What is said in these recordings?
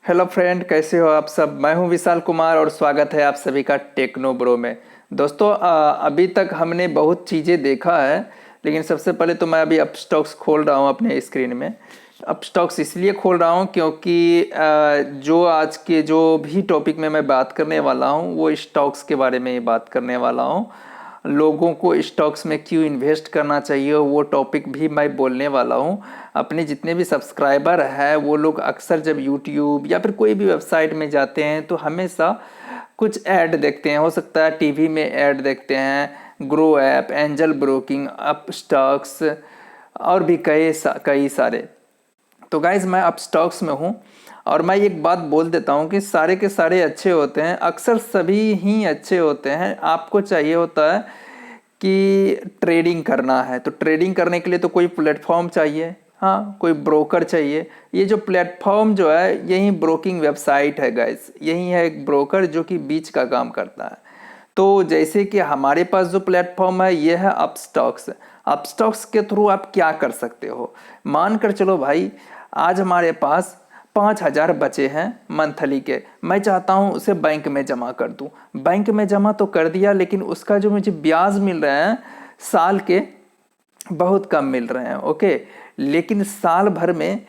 Hello friend, कैसे हो आप सब। मैं हूं विशाल कुमार और स्वागत है आप सभी का टेक्नो ब्रो में। दोस्तों, अभी तक हमने बहुत चीज़ें देखा है, लेकिन सबसे पहले तो मैं अभी अपस्टॉक्स खोल रहा हूं अपने स्क्रीन में। अपस्टॉक्स इसलिए खोल रहा हूं क्योंकि जो आज के जो भी टॉपिक में मैं बात करने वाला हूं वो स्टॉक्स के बारे में ही बात करने वाला हूं। लोगों को स्टॉक्स में क्यों इन्वेस्ट करना चाहिए वो टॉपिक भी मैं बोलने वाला हूँ। अपने जितने भी सब्सक्राइबर हैं वो लोग अक्सर जब यूट्यूब या फिर कोई भी वेबसाइट में जाते हैं तो हमेशा कुछ ऐड देखते हैं। हो सकता है टीवी में ऐड देखते हैं, grow app, angel broking, up stocks और भी कई सारे। तो गाइज मैं अप स्टॉक्स में हूँ और मैं एक बात बोल देता हूँ कि सारे के सारे अच्छे होते हैं, अक्सर सभी ही अच्छे होते हैं। आपको चाहिए होता है कि ट्रेडिंग करना है तो ट्रेडिंग करने के लिए तो कोई प्लेटफॉर्म चाहिए, हाँ कोई ब्रोकर चाहिए। ये जो प्लेटफॉर्म जो है यही ब्रोकिंग वेबसाइट है गाइस, यही है एक ब्रोकर जो कि बीच का काम करता है। तो जैसे कि हमारे पास जो प्लेटफॉर्म है ये है अपस्टॉक्स। अपस्टॉक्स के थ्रू आप क्या कर सकते हो, मान कर चलो भाई आज हमारे पास 5,000 बचे हैं मंथली के, मैं चाहता हूं उसे बैंक में जमा कर दूं। बैंक में जमा तो कर दिया लेकिन उसका जो मुझे ब्याज मिल रहे हैं साल के बहुत कम मिल रहे हैं। ओके, लेकिन साल भर में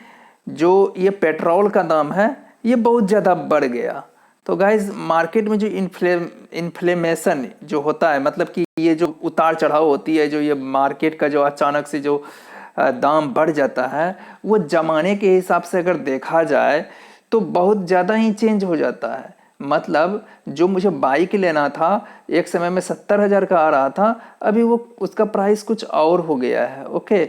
जो ये पेट्रोल का दाम है ये बहुत ज़्यादा बढ़ गया। तो गाइज मार्केट में जो इन्फ्लेमेशन जो होता है, मतलब कि ये जो उतार चढ़ाव होती है, जो ये मार्केट का जो अचानक से जो दाम बढ़ जाता है, वो जमाने के हिसाब से अगर देखा जाए तो बहुत ज़्यादा ही चेंज हो जाता है। मतलब जो मुझे बाइक लेना था एक समय में 70,000 का आ रहा था, अभी वो उसका प्राइस कुछ और हो गया है। ओके,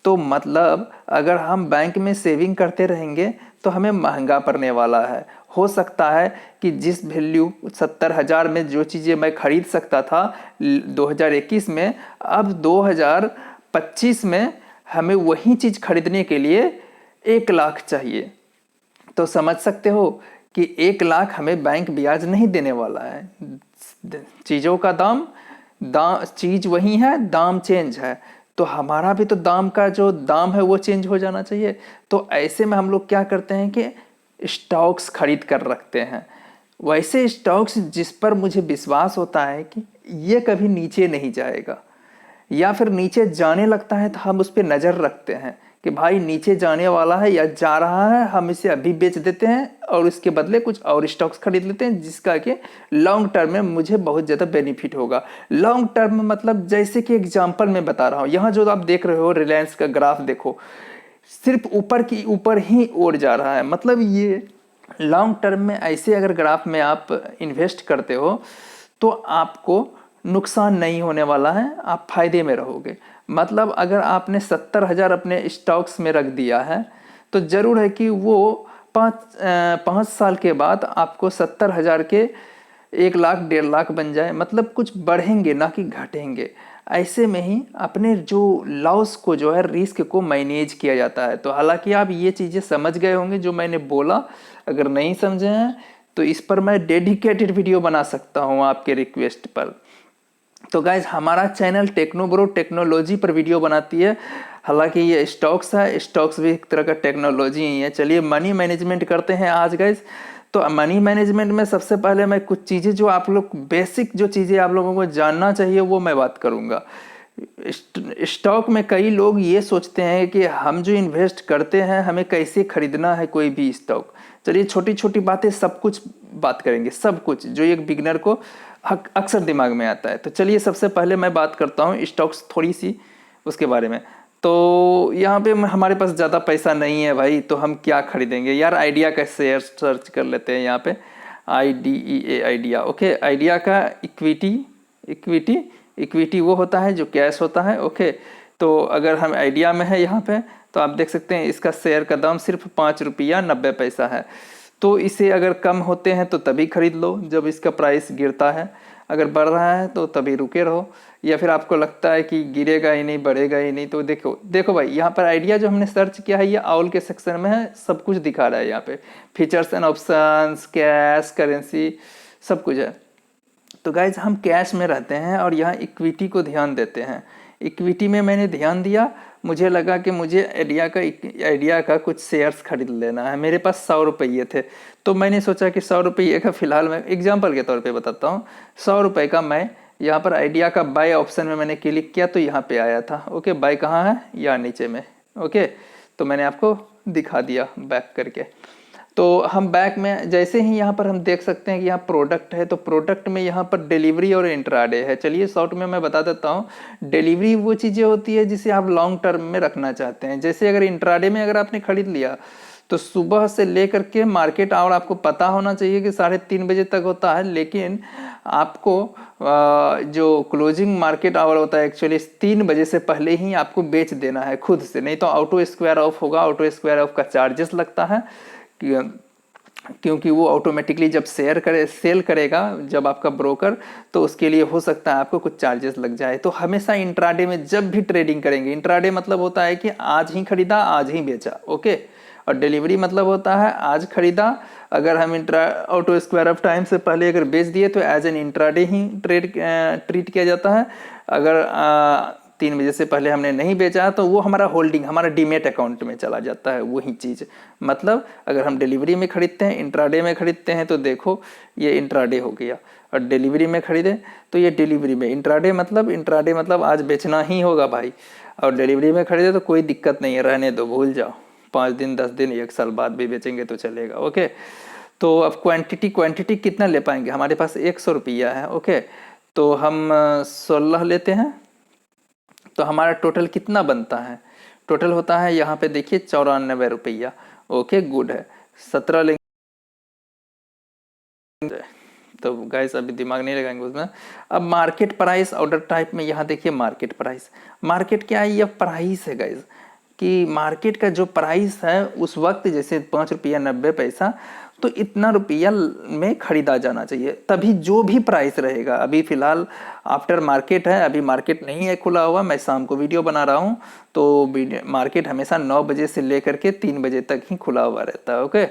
तो मतलब अगर हम बैंक में सेविंग करते रहेंगे तो हमें महंगा पड़ने वाला है। हो सकता है कि जिस वैल्यू 70,000 में जो चीज़ें मैं खरीद सकता था 2021 में, अब 2025 में हमें वही चीज़ खरीदने के लिए 1 लाख चाहिए। तो समझ सकते हो कि 1 लाख हमें बैंक ब्याज नहीं देने वाला है। चीज़ों का दाम चीज़ वही है, दाम चेंज है, तो हमारा भी तो दाम का जो दाम है वो चेंज हो जाना चाहिए। तो ऐसे में हम लोग क्या करते हैं कि स्टॉक्स खरीद कर रखते हैं। वैसे स्टॉक्स जिस पर मुझे विश्वास होता है कि ये कभी नीचे नहीं जाएगा, या फिर नीचे जाने लगता है तो हम उस पर नज़र रखते हैं कि भाई नीचे जाने वाला है या जा रहा है, हम इसे अभी बेच देते हैं और इसके बदले कुछ और स्टॉक्स खरीद लेते हैं जिसका कि लॉन्ग टर्म में मुझे बहुत ज़्यादा बेनिफिट होगा। लॉन्ग टर्म में मतलब जैसे कि एग्जांपल मैं बता रहा हूँ, यहाँ जो आप देख रहे हो रिलायंस का ग्राफ देखो, सिर्फ ऊपर की ऊपर ही ओर जा रहा है। मतलब ये लॉन्ग टर्म में ऐसे अगर ग्राफ में आप इन्वेस्ट करते हो तो आपको नुकसान नहीं होने वाला है, आप फायदे में रहोगे। मतलब अगर आपने 70,000 अपने स्टॉक्स में रख दिया है तो जरूर है कि वो 5 साल के बाद आपको 70,000 के 1 लाख 1.5 लाख बन जाए, मतलब कुछ बढ़ेंगे ना कि घटेंगे। ऐसे में ही अपने जो लॉस को जो है रिस्क को मैनेज किया जाता है। तो हालांकि आप ये चीज़ें समझ गए होंगे जो मैंने बोला, अगर नहीं समझे हैं तो इस पर मैं डेडिकेटेड वीडियो बना सकता हूँ आपके रिक्वेस्ट पर। तो गाइज हमारा चैनल टेक्नो ब्रो टेक्नोलॉजी पर वीडियो बनाती है। हालांकि ये स्टॉक्स है, स्टॉक्स भी एक तरह का टेक्नोलॉजी ही है। चलिए मनी मैनेजमेंट करते हैं आज गाइज। तो मनी मैनेजमेंट में सबसे पहले मैं कुछ चीज़ें जो आप लोग बेसिक जो चीज़ें आप लोगों को जानना चाहिए वो मैं बात करूँगा। स्टॉक में कई लोग ये सोचते हैं कि हम जो इन्वेस्ट करते हैं हमें कैसे खरीदना है कोई भी स्टॉक। चलिए छोटी छोटी बातें सब कुछ बात करेंगे, सब कुछ जो एक बिगनर को अक्सर दिमाग में आता है। तो चलिए सबसे पहले मैं बात करता हूँ स्टॉक्स थोड़ी सी उसके बारे में। तो यहाँ पे हमारे पास ज़्यादा पैसा नहीं है भाई, तो हम क्या खरीदेंगे यार। आइडिया का शेयर सर्च कर लेते हैं यहाँ पे, IDEA आइडिया। ओके, आइडिया का इक्विटी इक्विटी इक्विटी वो होता है जो कैश होता है। ओके, तो अगर हम आइडिया में है यहाँ पे तो आप देख सकते हैं इसका शेयर का दाम सिर्फ 5 रुपया 90 पैसा है। तो इसे अगर कम होते हैं तो तभी खरीद लो जब इसका प्राइस गिरता है, अगर बढ़ रहा है तो तभी रुके रहो। या फिर आपको लगता है कि गिरेगा ही नहीं बढ़ेगा ही नहीं तो देखो देखो भाई यहाँ पर आइडिया जो हमने सर्च किया है ये ऑल के सेक्शन में है, सब कुछ दिखा रहा है यहाँ पे, features and options, cash, currency, सब कुछ है। तो गाइज हम कैश में रहते हैं और यहाँ इक्विटी को ध्यान देते हैं। इक्विटी में मैंने ध्यान दिया, मुझे लगा कि मुझे आइडिया का कुछ शेयर्स खरीद लेना है। मेरे पास 100 रुपये थे, तो मैंने सोचा कि 100 रुपये का फ़िलहाल मैं एग्जाम्पल के तौर पे बताता हूँ। 100 रुपये का मैं यहाँ पर आइडिया का बाय ऑप्शन में मैंने क्लिक किया तो यहाँ पे आया था। ओके, बाय कहाँ है, यहाँ नीचे में। ओके, तो मैंने आपको दिखा दिया बैक करके। तो हम बैक में जैसे ही यहाँ पर हम देख सकते हैं कि यहाँ प्रोडक्ट है, तो प्रोडक्ट में यहाँ पर डिलीवरी और इंट्राडे है। चलिए शॉर्ट में मैं बता देता हूँ। डिलीवरी वो चीज़ें होती है जिसे आप लॉन्ग टर्म में रखना चाहते हैं। जैसे अगर इंट्राडे में अगर आपने खरीद लिया तो सुबह से लेकर के मार्केट आवर आपको पता होना चाहिए कि 3:30 बजे तक होता है, लेकिन आपको जो क्लोजिंग मार्केट आवर होता है एक्चुअली 3 बजे से पहले ही आपको बेच देना है खुद से, नहीं तो ऑटो स्क्वायर ऑफ होगा। ऑटो स्क्वायर ऑफ का चार्जेस लगता है क्योंकि वो ऑटोमेटिकली जब सेल करेगा जब आपका ब्रोकर, तो उसके लिए हो सकता है आपको कुछ चार्जेस लग जाए। तो हमेशा इंट्राडे में जब भी ट्रेडिंग करेंगे, इंट्राडे मतलब होता है कि आज ही खरीदा आज ही बेचा। ओके, और डिलीवरी मतलब होता है आज खरीदा, अगर हम ऑटो स्क्वायर ऑफ टाइम से पहले अगर बेच दिए तो एज एन इंट्राडे ही ट्रीट किया जाता है। अगर 3 बजे से पहले हमने नहीं बेचा तो वो हमारा होल्डिंग हमारा डीमेट अकाउंट में चला जाता है। वही चीज़ मतलब अगर हम डिलीवरी में खरीदते हैं, इंट्राडे में खरीदते हैं, तो देखो ये इंट्राडे हो गया, और डिलीवरी में खरीदे तो ये डिलीवरी में। इंट्राडे मतलब आज बेचना ही होगा भाई, और डिलीवरी में खरीदे तो कोई दिक्कत नहीं है, रहने दो, भूल जाओ, 5 दिन 10 दिन 1 साल बाद भी बेचेंगे तो चलेगा। ओके, तो अब क्वांटिटी कितना ले पाएंगे, हमारे पास 100 रुपया है। ओके, तो हम 16 लेते हैं तो हमारा टोटल कितना बनता है, टोटल होता है यहाँ पे देखिए 94 रुपया। ओके, गुड है। 17 लेंगे तो गाइस अभी दिमाग नहीं लगाएंगे उसमें। अब मार्केट प्राइस ऑर्डर टाइप में यहाँ देखिए मार्केट प्राइस। मार्केट क्या है, ये प्राइस है गाइस, कि मार्केट का जो प्राइस है उस वक्त जैसे 5 रुपया 90 पैसा, तो इतना रुपया में खरीदा जाना चाहिए, तभी जो भी प्राइस रहेगा। अभी फिलहाल आफ्टर मार्केट है, अभी मार्केट नहीं है खुला हुआ, मैं शाम को वीडियो बना रहा हूँ, तो मार्केट हमेशा 9 बजे से लेकर के 3 बजे तक ही खुला हुआ रहता है। ओके,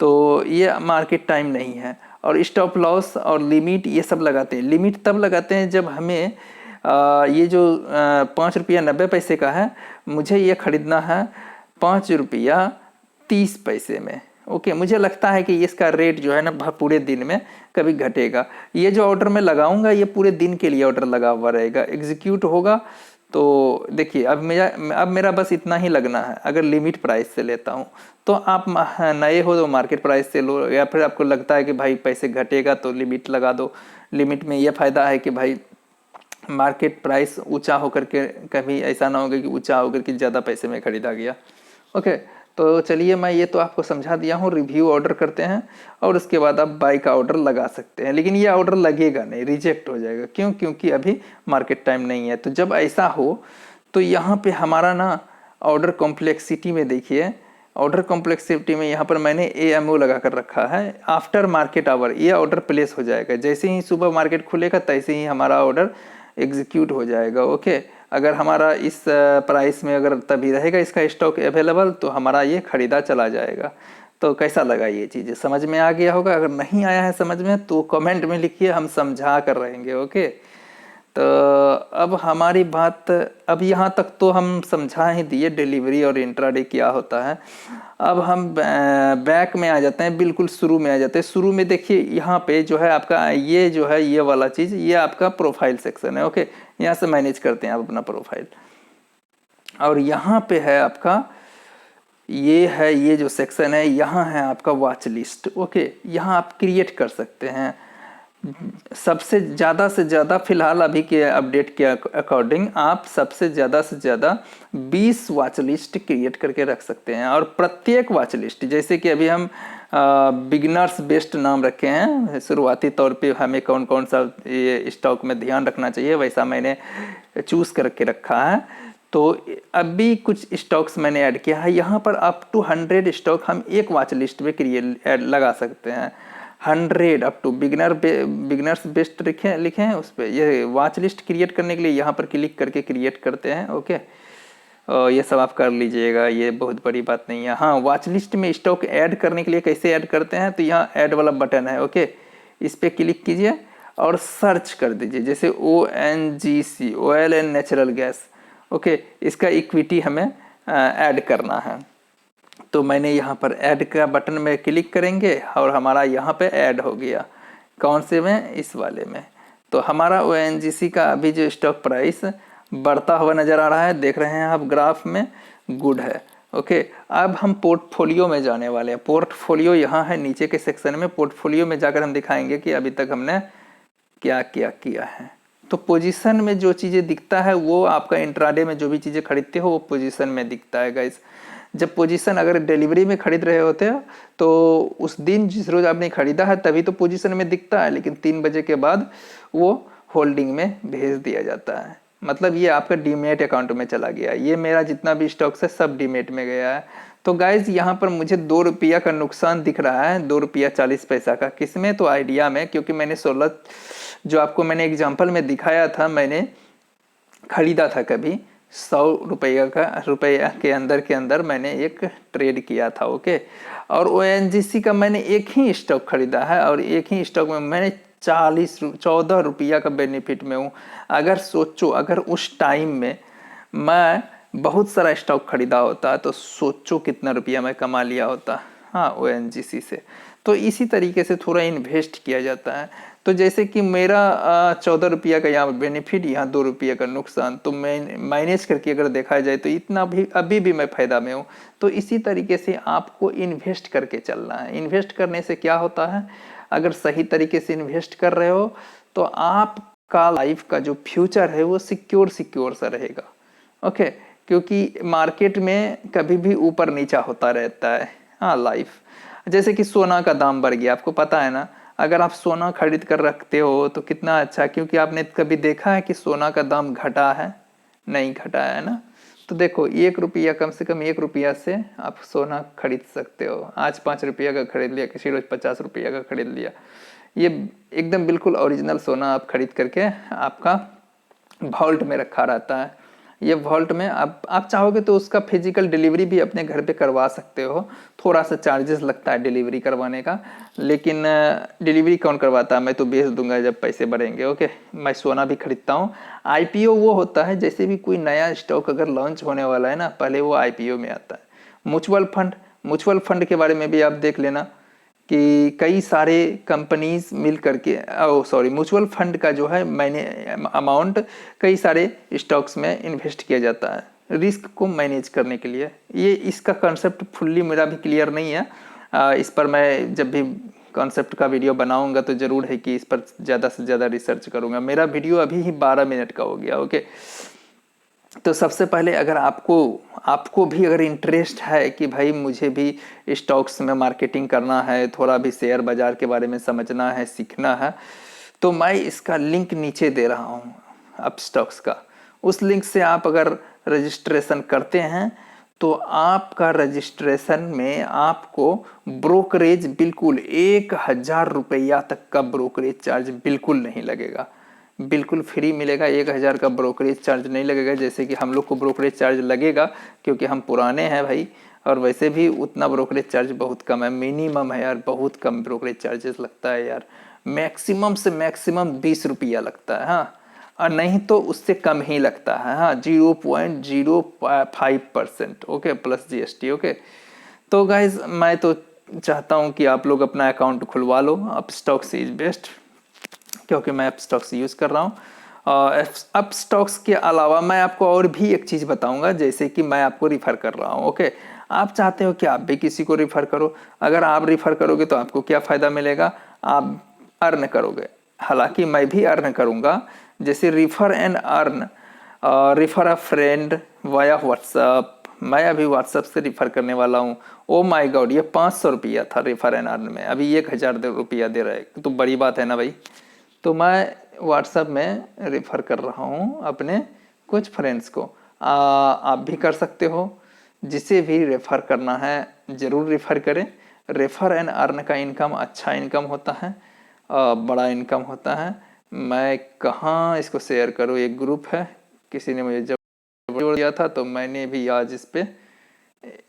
तो ये मार्केट टाइम नहीं है। और स्टॉप लॉस और लिमिट ये सब लगाते हैं। लिमिट तब लगाते हैं जब हमें ये जो 5 रुपया 90 पैसे का है, मुझे ये खरीदना है 5 रुपया 30 पैसे में। ओके, मुझे लगता है कि इसका रेट जो है ना पूरे दिन में कभी घटेगा। ये जो ऑर्डर मैं लगाऊंगा ये पूरे दिन के लिए ऑर्डर लगा हुआ रहेगा, एग्जीक्यूट होगा। तो देखिए अब मेरा बस इतना ही लगना है। अगर लिमिट प्राइस से लेता हूँ तो आप नए हो तो मार्केट प्राइस से लो, या फिर आपको लगता है कि भाई पैसे घटेगा तो लिमिट लगा दो। लिमिट में ये फ़ायदा है कि भाई मार्केट प्राइस ऊंचा होकर के कभी ऐसा ना होगा कि ऊंचा होकर के ज़्यादा पैसे में खरीदा गया। ओके, तो चलिए मैं ये तो आपको समझा दिया हूँ। रिव्यू ऑर्डर करते हैं और उसके बाद आप बाई का ऑर्डर लगा सकते हैं, लेकिन ये ऑर्डर लगेगा नहीं, रिजेक्ट हो जाएगा। क्यों? क्योंकि अभी मार्केट टाइम नहीं है। तो जब ऐसा हो तो यहाँ पे हमारा ना ऑर्डर कॉम्प्लेक्सिटी में देखिए, ऑर्डर कॉम्प्लेक्सिटी में यहाँ पर मैंने AMO लगा कर रखा है, आफ्टर मार्केट आवर ये ऑर्डर प्लेस हो जाएगा। जैसे ही सुबह मार्केट खुलेगा तैसे ही हमारा ऑर्डर एग्जीक्यूट हो जाएगा। ओके, अगर हमारा इस प्राइस में अगर तभी रहेगा इसका स्टॉक अवेलेबल तो हमारा ये खरीदा चला जाएगा। तो कैसा लगा ये चीज़ें, समझ में आ गया होगा? अगर नहीं आया है समझ में तो कमेंट में लिखिए, हम समझा कर रहेंगे। ओके, तो अब हमारी बात, अब यहाँ तक तो हम समझा ही दिए डिलीवरी और इंट्राडे क्या होता है। अब हम बैक में आ जाते हैं, बिल्कुल शुरू में आ जाते हैं। शुरू में देखिए यहाँ पे जो है आपका ये जो है ये वाला चीज़, ये आपका प्रोफाइल सेक्शन है। ओके, यहाँ से मैनेज करते हैं आप अपना प्रोफाइल, और यहाँ पे है आपका ये जो सेक्शन है, यहाँ है आपका वॉच लिस्ट। ओके, यहाँ आप क्रिएट कर सकते हैं सबसे ज़्यादा से ज़्यादा। फिलहाल अभी के अपडेट के अकॉर्डिंग आप सबसे ज़्यादा से ज़्यादा 20 वॉच लिस्ट क्रिएट करके रख सकते हैं। और प्रत्येक वॉच लिस्ट, जैसे कि अभी हम बिगिनर्स बेस्ट नाम रखे हैं, शुरुआती तौर पे हमें कौन कौन सा ये स्टॉक में ध्यान रखना चाहिए वैसा मैंने चूज़ करके रखा है। तो अभी कुछ स्टॉक्स मैंने ऐड किया है। यहाँ पर अप टू 100 स्टॉक हम एक वॉच लिस्ट में लगा सकते हैं। 100 अप टू बिगिनर्स बेस्ट लिखे हैं उस पर। ये वॉच लिस्ट क्रिएट करने के लिए यहाँ पर क्लिक करके क्रिएट करते हैं। ओके, ये सब आप कर लीजिएगा, ये बहुत बड़ी बात नहीं है। हाँ, वॉच लिस्ट में स्टॉक ऐड करने के लिए कैसे ऐड करते हैं, तो यहाँ ऐड वाला बटन है। ओके, इस पर क्लिक कीजिए और सर्च कर दीजिए, जैसे ONGC oil and natural gas. Okay, इसका इक्विटी हमें ऐड करना है। तो मैंने यहाँ पर ऐड का बटन में क्लिक करेंगे और हमारा यहाँ पे ऐड हो गया। कौन से में? इस वाले में। तो हमारा ONGC का अभी जो स्टॉक प्राइस बढ़ता हुआ नज़र आ रहा है, देख रहे हैं आप ग्राफ में, गुड है। ओके, अब हम पोर्टफोलियो में जाने वाले हैं। पोर्टफोलियो यहाँ है नीचे के सेक्शन में। पोर्टफोलियो में जाकर हम दिखाएंगे कि अभी तक हमने क्या क्या किया है। तो पोजीशन में जो चीज़ें दिखता है वो आपका इंट्राडे में जो भी चीज़ें खरीदते हो वो पोजीशन में दिखता है गाइस। जब पोजीशन अगर डिलीवरी में खरीद रहे होते हो तो उस दिन जिस रोज आपने खरीदा है तभी तो पोजीशन में दिखता है, लेकिन 3 बजे के बाद वो होल्डिंग में भेज दिया जाता है। मतलब ये आपका डीमेट अकाउंट में चला गया। ये मेरा जितना भी स्टॉक्स है सब डीमेट में गया है। तो गाइज यहाँ पर मुझे 2 रुपया का नुकसान दिख रहा है, 2 रुपया 40 पैसा का। किसमें? तो आइडिया में, क्योंकि मैंने 16 जो आपको मैंने एग्जाम्पल में दिखाया था, मैंने खरीदा था कभी 100 रुपया के अंदर मैंने एक ट्रेड किया था। ओके, और ONGC का मैंने एक ही स्टॉक खरीदा है और एक ही स्टॉक में मैंने 14 रुपया का बेनिफिट में हूँ। अगर सोचो, अगर उस टाइम में मैं बहुत सारा स्टॉक खरीदा होता तो सोचो कितना रुपया मैं कमा लिया होता। हाँ, ONGC से। तो इसी तरीके से थोड़ा इन्वेस्ट किया जाता है। तो जैसे कि मेरा 14 रुपया का यहाँ बेनिफिट, यहाँ 2 रुपया का नुकसान, तो मैं माइनस करके अगर देखा जाए तो इतना भी अभी भी मैं फायदा में हूँ। तो इसी तरीके से आपको इन्वेस्ट करके चलना है। इन्वेस्ट करने से क्या होता है, अगर सही तरीके से इन्वेस्ट कर रहे हो तो आपका लाइफ का जो फ्यूचर है वो सिक्योर सा रहेगा। ओके, क्योंकि मार्केट में कभी भी ऊपर नीचा होता रहता है। हाँ, लाइफ जैसे कि सोना का दाम बढ़ गया, आपको पता है ना। अगर आप सोना खरीद कर रखते हो तो कितना अच्छा, क्योंकि आपने कभी देखा है कि सोना का दाम घटा है? नहीं घटा है ना। तो देखो 1 रुपया, कम से कम 1 रुपया से आप सोना खरीद सकते हो। आज 5 रुपया का खरीद लिया, किसी रोज 50 रुपया का खरीद लिया। ये एकदम बिल्कुल ओरिजिनल सोना आप खरीद करके आपका वॉल्ट में रखा रहता है। ये वॉल्ट में आप चाहोगे तो उसका फिजिकल डिलीवरी भी अपने घर पे करवा सकते हो। थोड़ा सा चार्जेस लगता है डिलीवरी करवाने का, लेकिन डिलीवरी कौन करवाता है? मैं तो बेच दूंगा जब पैसे बढ़ेंगे। ओके, मैं सोना भी खरीदता हूँ। IPO वो होता है जैसे भी कोई नया स्टॉक अगर लॉन्च होने वाला है ना, पहले वो IPO में आता है। म्यूचुअल फंड के बारे में भी आप देख लेना कि कई सारे कंपनीज मिल करके, म्यूचुअल फंड का जो है मैंने अमाउंट कई सारे स्टॉक्स में इन्वेस्ट किया जाता है रिस्क को मैनेज करने के लिए। ये इसका कॉन्सेप्ट फुल्ली मेरा भी क्लियर नहीं है। इस पर मैं जब भी कॉन्सेप्ट का वीडियो बनाऊंगा तो ज़रूर है कि इस पर ज़्यादा से ज़्यादा रिसर्च करूंगा। मेरा वीडियो अभी ही 12 मिनट का हो गया। ओके, तो सबसे पहले अगर आपको भी अगर इंटरेस्ट है कि भाई मुझे भी स्टॉक्स में मार्केटिंग करना है, थोड़ा भी शेयर बाजार के बारे में समझना है, सीखना है, तो मैं इसका लिंक नीचे दे रहा हूँ अपस्टॉक्स का। उस लिंक से आप अगर रजिस्ट्रेशन करते हैं तो आपका रजिस्ट्रेशन में आपको ब्रोकरेज बिल्कुल 1000 रुपया तक का ब्रोकरेज चार्ज बिल्कुल नहीं लगेगा। बिल्कुल फ्री मिलेगा। 1000 का ब्रोकरेज चार्ज नहीं लगेगा। जैसे कि हम लोग को ब्रोकरेज चार्ज लगेगा क्योंकि हम पुराने हैं भाई, और वैसे भी उतना ब्रोकरेज चार्ज बहुत कम है, मिनिमम है यार, बहुत कम ब्रोकरेज चार्जेस लगता है यार। मैक्सिमम से मैक्सिमम 20 रुपया लगता है। हाँ, और नहीं तो उससे कम ही लगता है। हाँ, 0.05%। Okay, plus GST। ओके, तो गाइज मैं तो चाहता हूँ कि आप लोग अपना अकाउंट खुलवा लो। अपस्टॉक्स इज बेस्ट, क्योंकि मैं अपस्टॉक्स यूज़ कर रहा हूँ। अपस्टॉक्स के अलावा मैं आपको और भी एक चीज़ बताऊंगा, जैसे कि मैं आपको रिफ़र कर रहा हूँ। ओके, आप चाहते हो कि आप भी किसी को रिफ़र करो। अगर आप रिफ़र करोगे तो आपको क्या फ़ायदा मिलेगा? आप अर्न करोगे। हालांकि मैं भी अर्न करूँगा, जैसे refer and earn, refer a friend via WhatsApp. मैं अभी व्हाट्सअप से रिफ़र करने वाला हूँ। ओ माय गॉड, ये 500 रुपया था रिफ़र एंड अर्न में, अभी 1000 रुपया दे रहा है, तो बड़ी बात है ना भाई। तो मैं व्हाट्सएप में रेफ़र कर रहा हूँ अपने कुछ फ्रेंड्स को। आप भी कर सकते हो। जिसे भी रेफ़र करना है ज़रूर रेफ़र करें। रेफ़र एंड अर्न का इनकम अच्छा इनकम होता है, बड़ा इनकम होता है। मैं कहाँ इसको शेयर करूँ? एक ग्रुप है, किसी ने मुझे जब जोड़ दिया था तो मैंने भी आज इस पर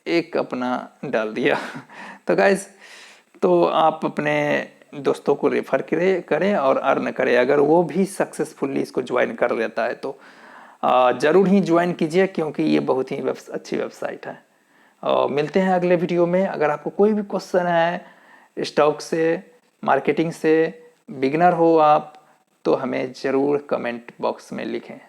एक अपना डाल दिया। तो गाइज, तो आप अपने दोस्तों को रेफ़र करें और अर्न करें, अगर वो भी सक्सेसफुली इसको ज्वाइन कर लेता है तो। ज़रूर ही ज्वाइन कीजिए क्योंकि ये बहुत ही अच्छी वेबसाइट है। मिलते हैं अगले वीडियो में। अगर आपको कोई भी क्वेश्चन है स्टॉक से, मार्केटिंग से, बिगनर हो आप, तो हमें ज़रूर कमेंट बॉक्स में लिखें।